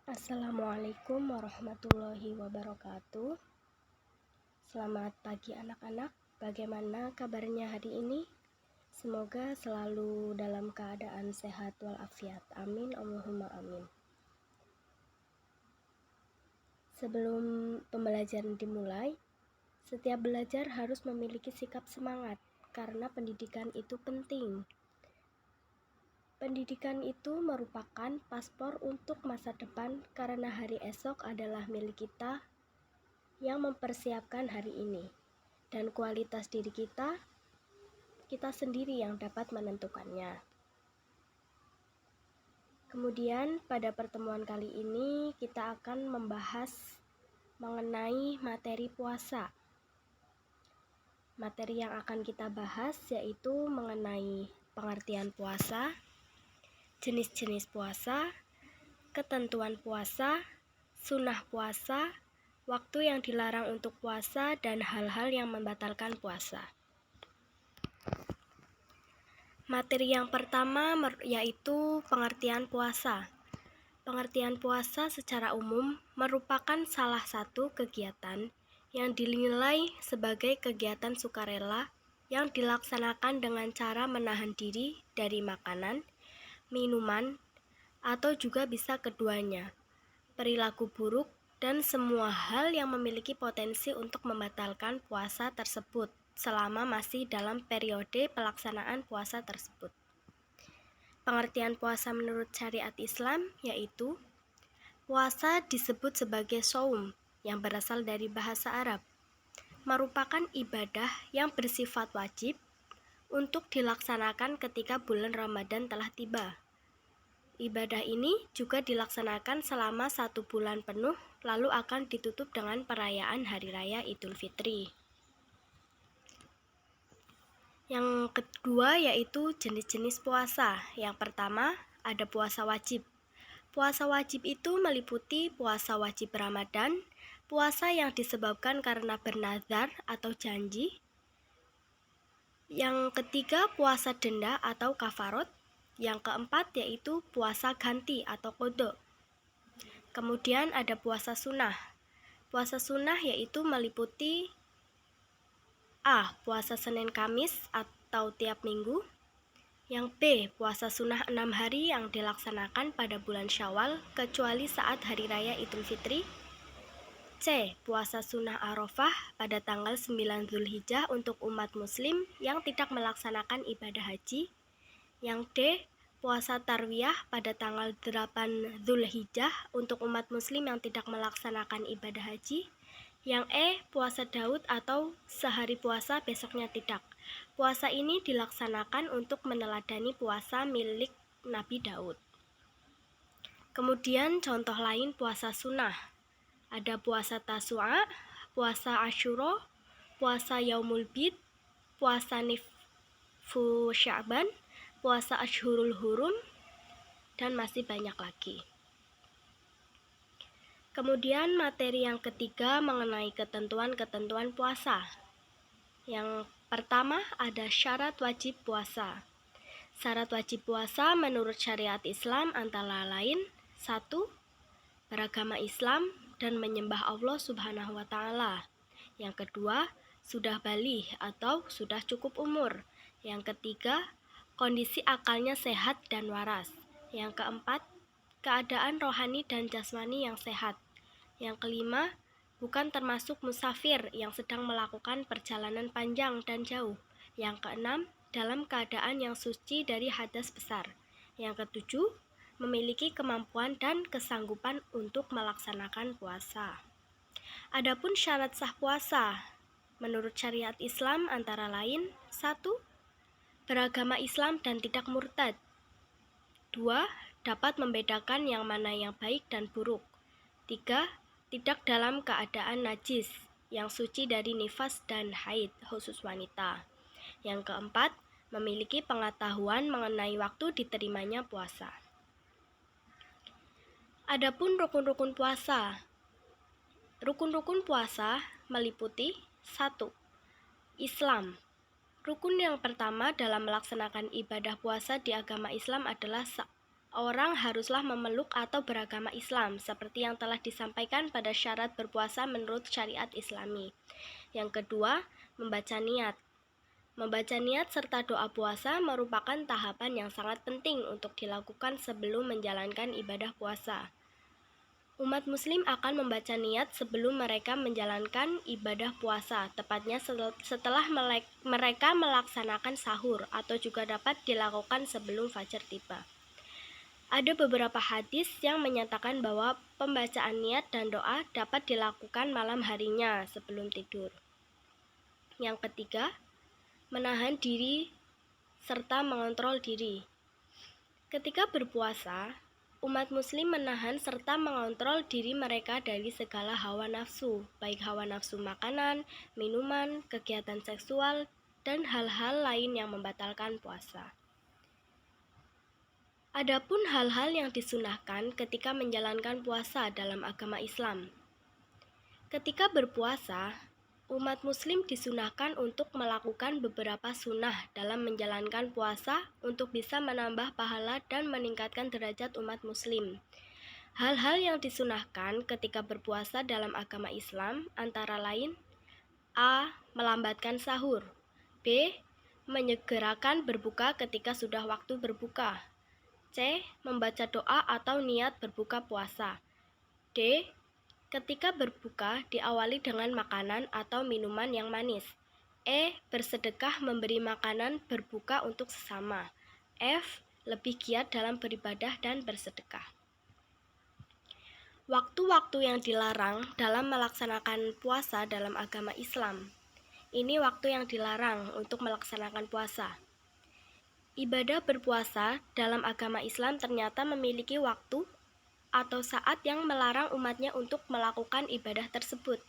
Assalamualaikum warahmatullahi wabarakatuh. Selamat pagi anak-anak. Bagaimana kabarnya hari ini? Semoga selalu dalam keadaan sehat walafiat. Amin, Allahumma amin. Sebelum pembelajaran dimulai, setiap belajar harus memiliki sikap semangat karena pendidikan itu penting. Pendidikan itu merupakan paspor untuk masa depan karena hari esok adalah milik kita yang mempersiapkan hari ini. Dan kualitas diri kita sendiri yang dapat menentukannya. Kemudian pada pertemuan kali ini kita akan membahas mengenai materi puasa. Materi yang akan kita bahas yaitu mengenai pengertian puasa, jenis-jenis puasa, ketentuan puasa, sunnah puasa, waktu yang dilarang untuk puasa, dan hal-hal yang membatalkan puasa. Materi yang pertama yaitu pengertian puasa. Pengertian puasa secara umum merupakan salah satu kegiatan yang dinilai sebagai kegiatan sukarela yang dilaksanakan dengan cara menahan diri dari makanan, minuman, atau juga bisa keduanya, perilaku buruk, dan semua hal yang memiliki potensi untuk membatalkan puasa tersebut selama masih dalam periode pelaksanaan puasa tersebut. Pengertian puasa menurut syariat Islam yaitu puasa disebut sebagai shaum yang berasal dari bahasa Arab, merupakan ibadah yang bersifat wajib untuk dilaksanakan ketika bulan Ramadan telah tiba. Ibadah ini juga dilaksanakan selama 1 bulan penuh, lalu akan ditutup dengan perayaan Hari Raya Idul Fitri. Yang kedua yaitu jenis-jenis puasa. Yang pertama ada puasa wajib. Puasa wajib itu meliputi puasa wajib Ramadan, puasa yang disebabkan karena bernazar atau janji. Yang ketiga puasa denda atau kafarot. Yang keempat yaitu puasa ganti atau qodho. Kemudian ada puasa sunnah. Puasa sunnah yaitu meliputi A. Puasa Senin Kamis atau tiap minggu. Yang B. Puasa sunnah 6 hari yang dilaksanakan pada bulan Syawal kecuali saat Hari Raya Idul Fitri. C. Puasa sunnah Arafah pada tanggal 9 Zulhijjah untuk umat muslim yang tidak melaksanakan ibadah haji. Yang D. Puasa Tarwiyah pada tanggal 8 Zulhijjah untuk umat muslim yang tidak melaksanakan ibadah haji. Yang E. Puasa Daud atau sehari puasa besoknya tidak. Puasa ini dilaksanakan untuk meneladani puasa milik Nabi Daud. Kemudian contoh lain puasa sunnah. Ada puasa Tasu'a, puasa Asyura, puasa Yaumul Bid, puasa Nisfu Sya'ban, puasa Ashhurul Hurum, dan masih banyak lagi. Kemudian materi yang ketiga mengenai ketentuan-ketentuan puasa. Yang pertama ada syarat wajib puasa. Syarat wajib puasa menurut syariat Islam antara lain 1. Beragama Islam dan menyembah Allah Subhanahu wa Ta'ala. Yang kedua, sudah baligh atau sudah cukup umur. Yang ketiga, kondisi akalnya sehat dan waras. Yang keempat, keadaan rohani dan jasmani yang sehat. Yang kelima, bukan termasuk musafir yang sedang melakukan perjalanan panjang dan jauh. Yang keenam, dalam keadaan yang suci dari hadas besar. Yang ketujuh, memiliki kemampuan dan kesanggupan untuk melaksanakan puasa. Adapun syarat sah puasa menurut syariat Islam antara lain 1. Beragama Islam dan tidak murtad. 2. Dapat membedakan yang mana yang baik dan buruk. 3. Tidak dalam keadaan najis, yang suci dari nifas dan haid, khusus wanita. Yang keempat, memiliki pengetahuan mengenai waktu diterimanya puasa. Adapun rukun-rukun puasa. Rukun-rukun puasa meliputi 1. Islam. Rukun yang pertama dalam melaksanakan ibadah puasa di agama Islam adalah orang haruslah memeluk atau beragama Islam, seperti yang telah disampaikan pada syarat berpuasa menurut syariat Islami. Yang kedua, membaca niat. Membaca niat serta doa puasa merupakan tahapan yang sangat penting untuk dilakukan sebelum menjalankan ibadah puasa. Umat muslim akan membaca niat sebelum mereka menjalankan ibadah puasa, tepatnya setelah mereka melaksanakan sahur, atau juga dapat dilakukan sebelum fajar tiba. Ada beberapa hadis yang menyatakan bahwa pembacaan niat dan doa dapat dilakukan malam harinya sebelum tidur. Yang ketiga, menahan diri serta mengontrol diri. Ketika berpuasa, umat muslim menahan serta mengontrol diri mereka dari segala hawa nafsu, baik hawa nafsu makanan, minuman, kegiatan seksual, dan hal-hal lain yang membatalkan puasa. Adapun hal-hal yang disunahkan ketika menjalankan puasa dalam agama Islam. Ketika berpuasa, umat muslim disunahkan untuk melakukan beberapa sunnah dalam menjalankan puasa untuk bisa menambah pahala dan meningkatkan derajat umat muslim. Hal-hal yang disunahkan ketika berpuasa dalam agama Islam antara lain: A. Melambatkan sahur. B. Menyegerakan berbuka ketika sudah waktu berbuka. C. Membaca doa atau niat berbuka puasa. D. Ketika berbuka diawali dengan makanan atau minuman yang manis. E. Bersedekah memberi makanan berbuka untuk sesama. F. Lebih giat dalam beribadah dan bersedekah. Waktu-waktu yang dilarang dalam melaksanakan puasa dalam agama Islam. Ini waktu yang dilarang untuk melaksanakan puasa. Ibadah berpuasa dalam agama Islam ternyata memiliki waktu atau saat yang melarang umatnya untuk melakukan ibadah tersebut.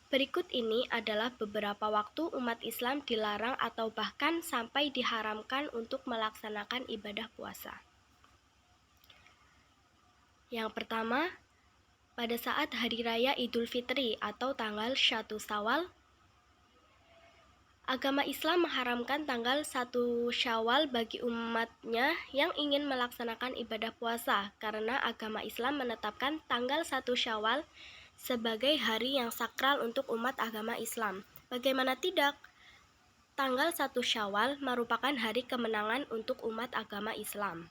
Berikut ini adalah beberapa waktu umat Islam dilarang atau bahkan sampai diharamkan untuk melaksanakan ibadah puasa. Yang pertama, pada saat Hari Raya Idul Fitri atau tanggal 1 Syawal, agama Islam mengharamkan tanggal 1 Syawal bagi umatnya yang ingin melaksanakan ibadah puasa, karena agama Islam menetapkan tanggal 1 Syawal sebagai hari yang sakral untuk umat agama Islam. Bagaimana tidak? Tanggal 1 Syawal merupakan hari kemenangan untuk umat agama Islam.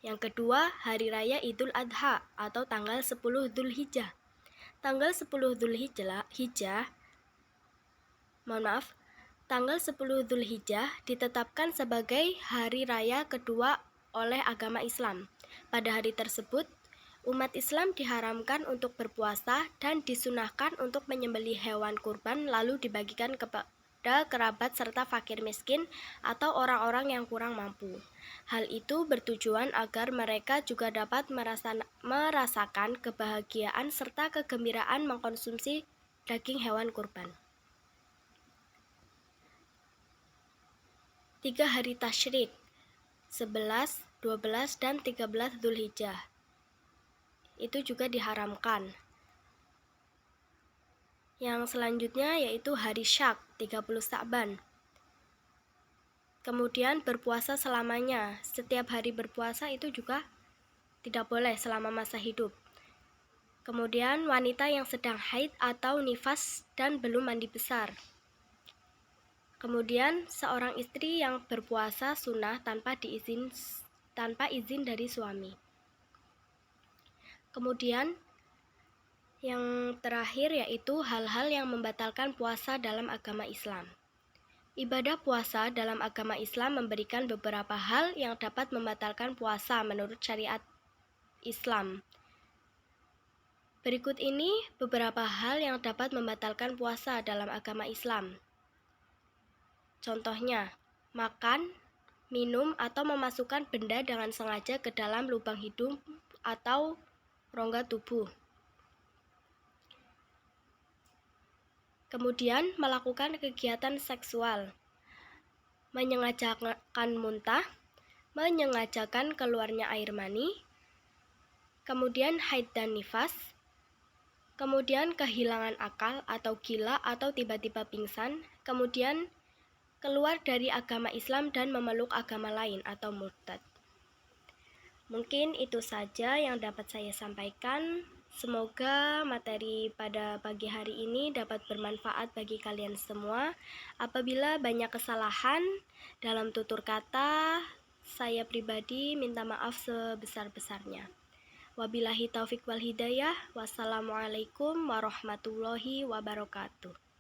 Yang kedua, Hari Raya Idul Adha atau tanggal 10 Dzulhijjah. Tanggal 10 Dzulhijjah Tanggal 10 Dzulhijjah ditetapkan sebagai hari raya kedua oleh agama Islam. Pada hari tersebut, umat Islam diharamkan untuk berpuasa dan disunahkan untuk menyembelih hewan kurban lalu dibagikan kepada kerabat serta fakir miskin atau orang-orang yang kurang mampu. Hal itu bertujuan agar mereka juga dapat merasakan kebahagiaan serta kegembiraan mengkonsumsi daging hewan kurban. 3 hari tasyrik, 11, 12, dan 13 Dzulhijjah. Itu juga diharamkan. Yang selanjutnya yaitu hari Syak, 30 Sa'ban. Kemudian berpuasa selamanya. Setiap hari berpuasa itu juga tidak boleh selama masa hidup. Kemudian wanita yang sedang haid atau nifas dan belum mandi besar. Kemudian seorang istri yang berpuasa sunnah tanpa izin dari suami. Kemudian yang terakhir yaitu hal-hal yang membatalkan puasa dalam agama Islam. Ibadah puasa dalam agama Islam memberikan beberapa hal yang dapat membatalkan puasa menurut syariat Islam. Berikut ini beberapa hal yang dapat membatalkan puasa dalam agama Islam. Contohnya, makan, minum, atau memasukkan benda dengan sengaja ke dalam lubang hidung atau rongga tubuh. Kemudian, melakukan kegiatan seksual, menyengajakan muntah, menyengajakan keluarnya air mani, kemudian haid dan nifas, kemudian kehilangan akal atau gila atau tiba-tiba pingsan, kemudian keluar dari agama Islam dan memeluk agama lain atau murtad. Mungkin itu saja yang dapat saya sampaikan. Semoga materi pada pagi hari ini dapat bermanfaat bagi kalian semua. Apabila banyak kesalahan dalam tutur kata, saya pribadi minta maaf sebesar-besarnya. Wabillahi taufik wal hidayah. Wassalamualaikum warahmatullahi wabarakatuh.